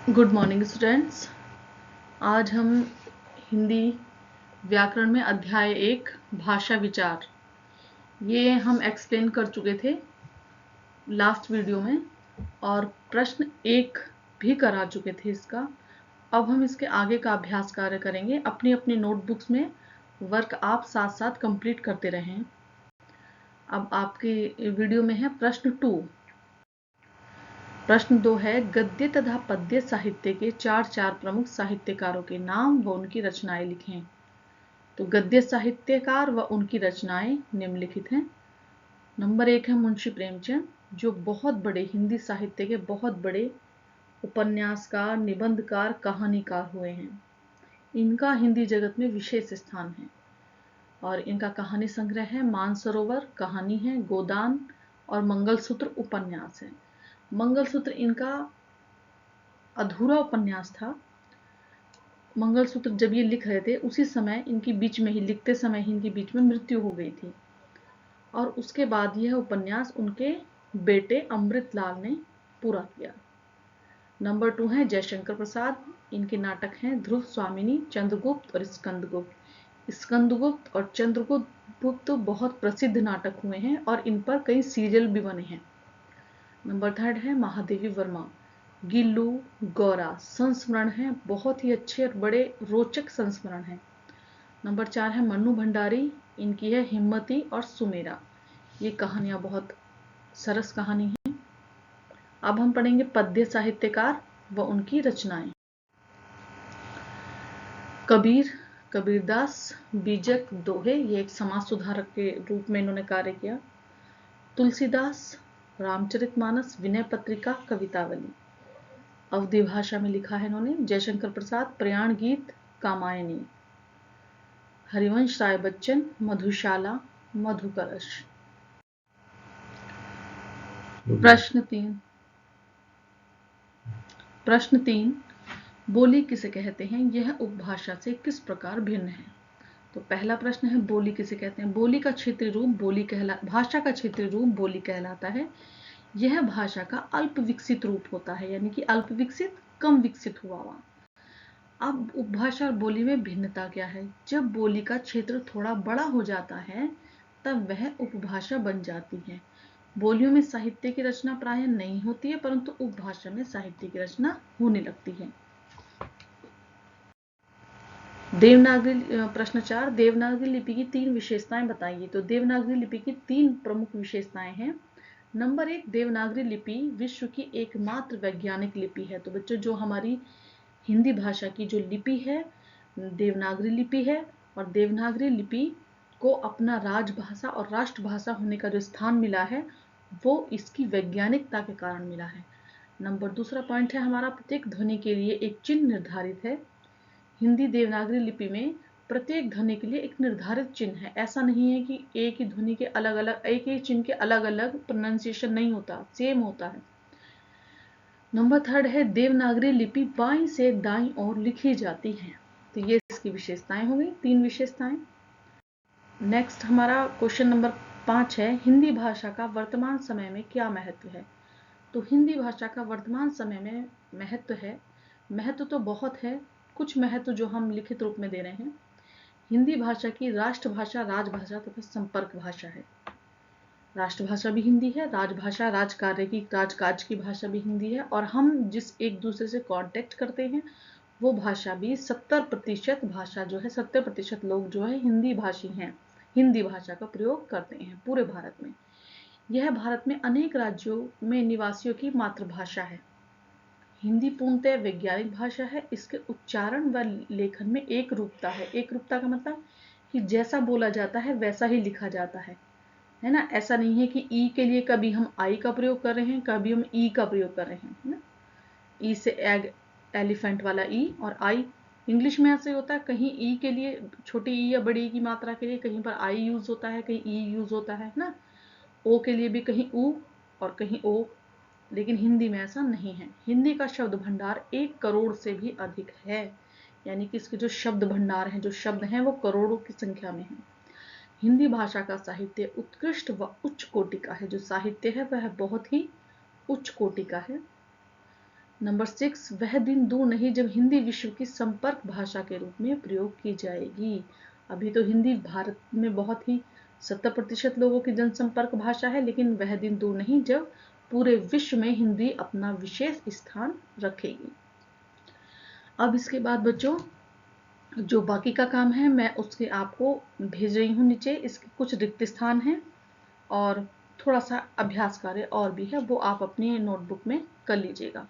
Good morning students. आज हम हिंदी व्याकरण में अध्याय 1 भाषा विचार ये हम एक्सप्लेन कर चुके थे लास्ट वीडियो में और प्रश्न 1 भी करा चुके थे इसका। अब हम इसके आगे का अभ्यास कार्य करेंगे। अपनी अपनी नोटबुक्स में वर्क आप साथ साथ कंप्लीट करते रहें। अब आपकी वीडियो में है प्रश्न 2। प्रश्न 2 है, गद्य तथा पद्य साहित्य के चार प्रमुख साहित्यकारों के नाम व उनकी रचनाएं लिखें। तो गद्य साहित्यकार व उनकी रचनाएं निम्नलिखित हैं। नंबर 1 है मुंशी प्रेमचंद, जो बहुत बड़े हिंदी साहित्य के बहुत बड़े उपन्यासकार, निबंधकार, कहानीकार हुए हैं। इनका हिंदी जगत में विशेष स्थान है और इनका कहानी संग्रह है मानसरोवर कहानी है, गोदान और मंगलसूत्र उपन्यास है। मंगलसूत्र इनका अधूरा उपन्यास था। मंगलसूत्र जब ये लिख रहे थे उसी समय इनकी बीच में ही लिखते समय ही इनकी बीच में मृत्यु हो गई थी और उसके बाद यह उपन्यास उनके बेटे अमृतलाल ने पूरा किया। नंबर 2 है जयशंकर प्रसाद, इनके नाटक हैं ध्रुव स्वामिनी, चंद्रगुप्त और स्कंदगुप्त। स्कंदगुप्त और चंद्रगुप्त बहुत प्रसिद्ध नाटक हुए हैं और इन पर कई सीरियल भी बने हैं। नंबर 3 है महादेवी वर्मा, गिल्लू गौरा संस्मरण है, बहुत ही अच्छे और बड़े रोचक संस्मरण हैं। नंबर 4 है मन्नू भंडारी, इनकी है हिम्मती और सुमेरा। ये कहानियां बहुत सरस कहानी हैं। अब हम पढ़ेंगे पद्य साहित्यकार व उनकी रचनाएं। कबीर, कबीरदास, बीजक, दोहे, ये एक समाज सुधारक के रूप में इन्होंने कार्य किया। तुलसीदास, रामचरितमानस, विनय पत्रिका, कवितावली, अवधी भाषा में लिखा है इन्होंने। जयशंकर प्रसाद, प्रयाण गीत, कामायनी। हरिवंश राय बच्चन, मधुशाला, मधुकलश। प्रश्न 3, बोली किसे कहते हैं, यह उपभाषा से किस प्रकार भिन्न है। तो पहला प्रश्न है बोली किसे कहते हैं। बोली का क्षेत्रीय रूप भाषा का क्षेत्रीय रूप बोली कहलाता है। यह भाषा का अल्प विकसित रूप होता है, यानी कि अल्प विकसित, कम विकसित हुआ हुआ। अब उपभाषा और बोली में भिन्नता क्या है। जब बोली का क्षेत्र थोड़ा बड़ा हो जाता है तब वह उपभाषा बन जाती है। बोलियों में साहित्य की रचना प्रायः नहीं होती है, परंतु उपभाषा में साहित्य की रचना होने लगती है। देवनागरी प्रश्न 4, देवनागरी लिपि की 3 विशेषताएं बताइए। तो देवनागरी लिपि की 3 प्रमुख विशेषताएं हैं। नंबर 1, देवनागरी लिपि विश्व की एकमात्र वैज्ञानिक लिपि है। तो बच्चों, जो हमारी हिंदी भाषा की जो लिपि है देवनागरी लिपि है और देवनागरी लिपि को अपना राजभाषा और राष्ट्रभाषा होने का जो स्थान मिला है वो इसकी वैज्ञानिकता के कारण मिला है। नंबर दूसरा पॉइंट है हमारा, प्रत्येक ध्वनि के लिए एक चिन्ह निर्धारित है। हिंदी देवनागरी लिपि में प्रत्येक ध्वनि के लिए एक निर्धारित चिन्ह है। ऐसा नहीं है कि एक ही ध्वनि के अलग अलग, एक ही चिन्ह के अलग अलग प्रोनाउंसिएशन नहीं होता, सेम होता है। नंबर 3 है देवनागरी लिपि बाईं से दाईं ओर लिखी जाती है। तो ये इसकी विशेषताएं हो गई, 3 विशेषताएं। नेक्स्ट हमारा क्वेश्चन नंबर 5 है, हिंदी भाषा का वर्तमान समय में क्या महत्व है। तो हिंदी भाषा का वर्तमान समय में महत्व है, महत्व तो बहुत है, कुछ महत्व जो हम लिखित रूप में दे रहे हैं। हिंदी भाषा की राष्ट्रभाषा, राजभाषा तथा संपर्क भाषा है। राष्ट्रभाषा भी हिंदी है, राजभाषा, राजकार्य की, राजकाज की भाषा भी हिंदी है और हम जिस एक दूसरे से कांटेक्ट करते हैं वो भाषा भी 70% भाषा जो है, 70% लोग जो है हिंदी भाषी हैं, हिंदी भाषा का प्रयोग करते हैं पूरे भारत में। यह भारत में अनेक राज्यों में निवासियों की मातृभाषा है। हिंदी पूर्णतः वैज्ञानिक भाषा है। इसके उच्चारण व लेखन में एक रूपता है। एक रूपता का मतलब कि जैसा बोला जाता है वैसा ही लिखा जाता है ना। ऐसा नहीं है कि ई के लिए कभी हम आई का प्रयोग कर रहे हैं, कभी हम ई का प्रयोग कर रहे हैं, है ना। ई से एग, एलिफेंट वाला ई, और आई इंग्लिश में ऐसे होता है, कहीं ई के लिए छोटी ई या बड़ी ई की मात्रा के लिए कहीं पर आई यूज होता है, कहीं ई यूज होता है ना। ओ के लिए भी कहीं ऊ और कहीं ओ, लेकिन हिंदी में ऐसा नहीं है। हिंदी का शब्द भंडार 1 करोड़ से भी अधिक है, यानी कि इसके जो शब्द भंडार हैं, जो शब्द हैं वो करोड़ों की संख्या में है। हिंदी भाषा का साहित्य उत्कृष्ट व उच्च कोटि का है। जो साहित्य है वह बहुत ही उच्च कोटि का है। नंबर 6, वह दिन दूर नहीं जब हिंदी विश्व की संपर्क भाषा के रूप में प्रयोग की जाएगी। अभी तो हिंदी भारत में बहुत ही 70% लोगों की जनसंपर्क भाषा है, लेकिन वह दिन दूर नहीं जब पूरे विश्व में हिंदी अपना विशेष स्थान रखेगी। अब इसके बाद बच्चों जो बाकी का काम है मैं उसके आपको भेज रही हूँ नीचे। इसके कुछ रिक्त स्थान हैं और थोड़ा सा अभ्यास कार्य और भी है, वो आप अपनी नोटबुक में कर लीजिएगा।